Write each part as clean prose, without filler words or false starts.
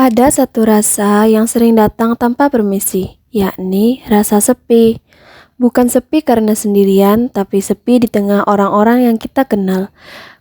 Ada satu rasa yang sering datang tanpa permisi, yakni rasa sepi. Bukan sepi karena sendirian, tapi sepi di tengah orang-orang yang kita kenal.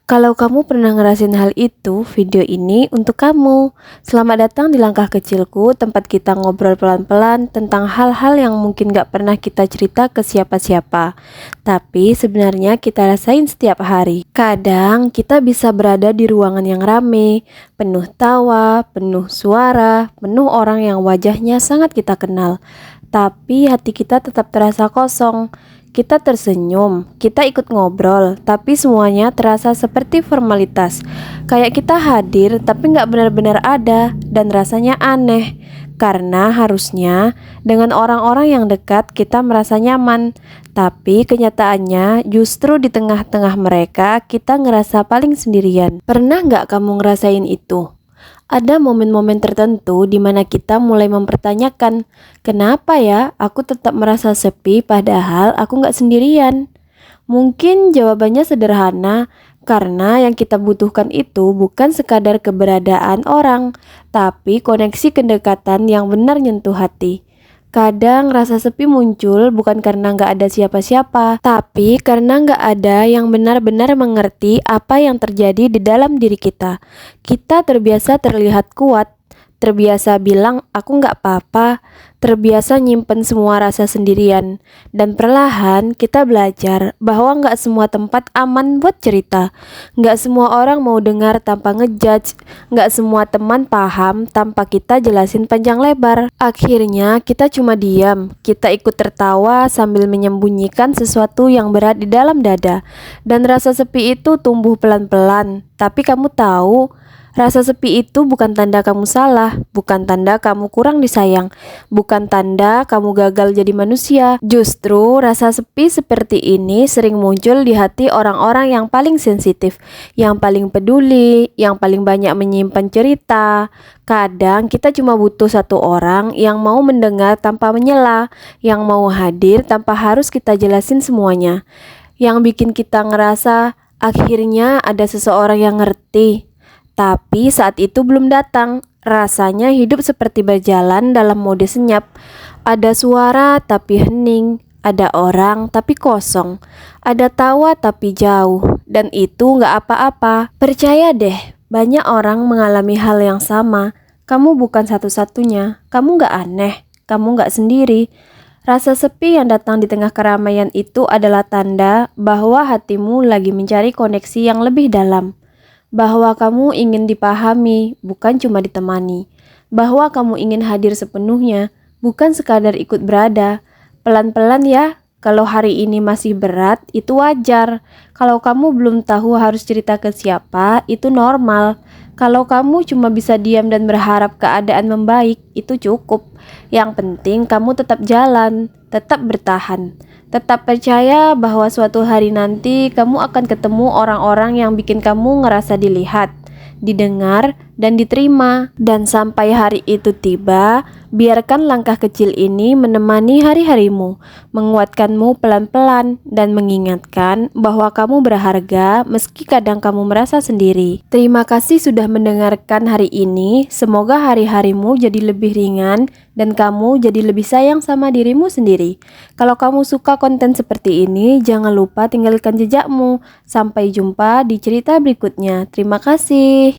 Kalau kamu pernah ngerasain hal itu, video ini untuk kamu. Selamat datang di langkah kecilku, tempat kita ngobrol pelan-pelan tentang hal-hal yang mungkin gak pernah kita cerita ke siapa-siapa. Tapi sebenarnya kita rasain setiap hari. Kadang kita bisa berada di ruangan yang rame, penuh tawa, penuh suara, penuh orang yang wajahnya sangat kita kenal. Tapi hati kita tetap terasa kosong. Kita tersenyum, kita ikut ngobrol, tapi semuanya terasa seperti formalitas. Kayak kita hadir, tapi nggak benar-benar ada, dan rasanya aneh. Karena harusnya dengan orang-orang yang dekat kita merasa nyaman, tapi kenyataannya justru di tengah-tengah mereka kita ngerasa paling sendirian. Pernah nggak kamu ngerasain itu? Ada momen-momen tertentu di mana kita mulai mempertanyakan, kenapa ya aku tetap merasa sepi padahal aku nggak sendirian? Mungkin jawabannya sederhana, karena yang kita butuhkan itu bukan sekadar keberadaan orang, tapi koneksi kedekatan yang benar nyentuh hati. Kadang rasa sepi muncul bukan karena nggak ada siapa-siapa, tapi karena nggak ada yang benar-benar mengerti apa yang terjadi di dalam diri kita. Kita terbiasa terlihat kuat, terbiasa bilang aku nggak apa-apa, terbiasa nyimpen semua rasa sendirian. Dan perlahan kita belajar bahwa nggak semua tempat aman buat cerita. Nggak semua orang mau dengar tanpa ngejudge. Nggak semua teman paham tanpa kita jelasin panjang lebar. Akhirnya kita cuma diam, kita ikut tertawa sambil menyembunyikan sesuatu yang berat di dalam dada. Dan rasa sepi itu tumbuh pelan-pelan. Tapi kamu tahu, rasa sepi itu bukan tanda kamu salah, bukan tanda kamu kurang disayang, bukan tanda kamu gagal jadi manusia. Justru rasa sepi seperti ini sering muncul di hati orang-orang yang paling sensitif, yang paling peduli, yang paling banyak menyimpan cerita. Kadang kita cuma butuh satu orang yang mau mendengar tanpa menyela, yang mau hadir tanpa harus kita jelasin semuanya, yang bikin kita ngerasa akhirnya ada seseorang yang ngerti. Tapi saat itu belum datang, rasanya hidup seperti berjalan dalam mode senyap. Ada suara tapi hening, ada orang tapi kosong, ada tawa tapi jauh, dan itu nggak apa-apa. Percaya deh, banyak orang mengalami hal yang sama. Kamu bukan satu-satunya, kamu nggak aneh, kamu nggak sendiri. Rasa sepi yang datang di tengah keramaian itu adalah tanda bahwa hatimu lagi mencari koneksi yang lebih dalam. Bahwa kamu ingin dipahami, bukan cuma ditemani. Bahwa kamu ingin hadir sepenuhnya, bukan sekadar ikut berada. Pelan-pelan ya, kalau hari ini masih berat, itu wajar. Kalau kamu belum tahu harus cerita ke siapa, itu normal. Kalau kamu cuma bisa diam dan berharap keadaan membaik, itu cukup. Yang penting kamu tetap jalan, tetap bertahan. Tetap percaya bahwa suatu hari nanti kamu akan ketemu orang-orang yang bikin kamu ngerasa dilihat, didengar, dan diterima. Dan sampai hari itu tiba, biarkan langkah kecil ini menemani hari-harimu, menguatkanmu pelan-pelan, dan mengingatkan bahwa kamu berharga meski kadang kamu merasa sendiri. Terima kasih sudah mendengarkan hari ini. Semoga hari-harimu jadi lebih ringan dan kamu jadi lebih sayang sama dirimu sendiri. Kalau kamu suka konten seperti ini, jangan lupa tinggalkan jejakmu. Sampai jumpa di cerita berikutnya. Terima kasih.